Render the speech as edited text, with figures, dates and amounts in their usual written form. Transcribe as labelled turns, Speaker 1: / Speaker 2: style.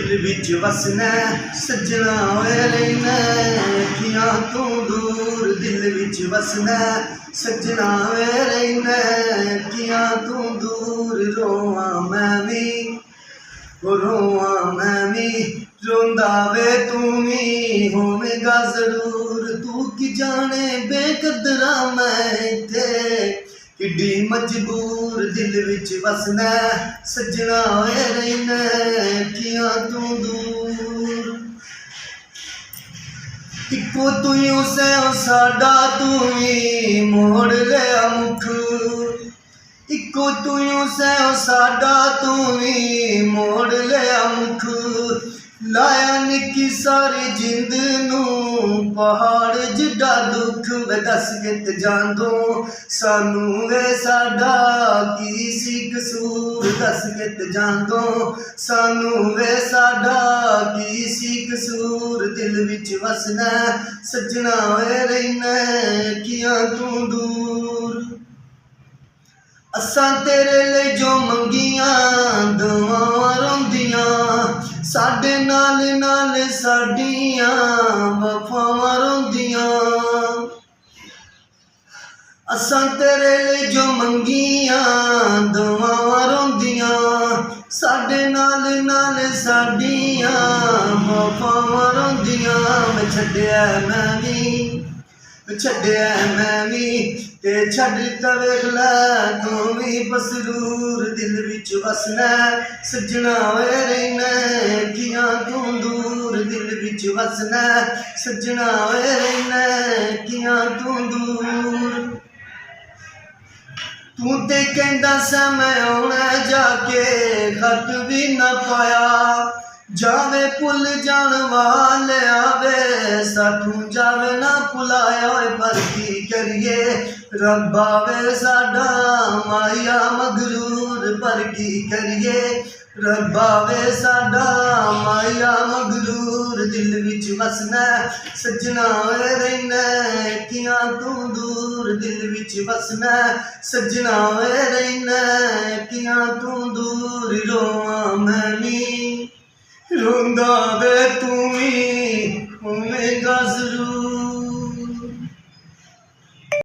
Speaker 1: दिल विच वसना सजना ओए रहना अखियां तू दूर दिल विच वसना सजना ओए रहना अखियां तू दूर रोवां मैं भी रोंदा वे तू भी होवेगा जरूर तू की जाने बेकदरा मैं इत्थे किड्डी मजबूर दिल विच वसना सजना ओए रहना अखियां तू दूर इक्को तू उसे साडा तू ही मोड़ लिया मुख इक्को तू उसे साडा तू ही मोड़ लिया मुख लाया निकी सारी जिंद नू पहाड़ जिड्डा दुख वे दस कित जांदो सानू वे साडा की सी कसूर दस कित जांदो सानू वे साडा की सी कसूर दिल विच वसना सजना ओए रहना अखियां तू दूर असां तेरे लिए जो मंगियां दुआवां रोंदियां साडे नाल नाल साडियां वफावां रोंदियां असां तेरे लिए जो मंगियां दुआवां रोंदियां साडे नाल नाल साडियां वफावां रोंदियां मैं छड्डिया मैं भी ते छड्ड ता वेख लै तू भी बसरूर दिल विच वसना सजना ओए रहना अखियां तू दूर दिल विच वसना सजना ओए रहना अखियां तू दूर तू ते कहंदा सा मैं आउणा जाके खत भी ना पाया जावे पुल जान वाले आवे साथू जावे ना भुलाया पर की करिए रब आवे साडा माया मगरूर पर की करिए रब आवे साडा माया मगरूर दिल विच वसना सजना ओए रहना अखियां तू दूर दिल विच वसना सजना ओए रहना अखियां तू दूर रोवां मैं भी रोंदा वे तू भी होवेगा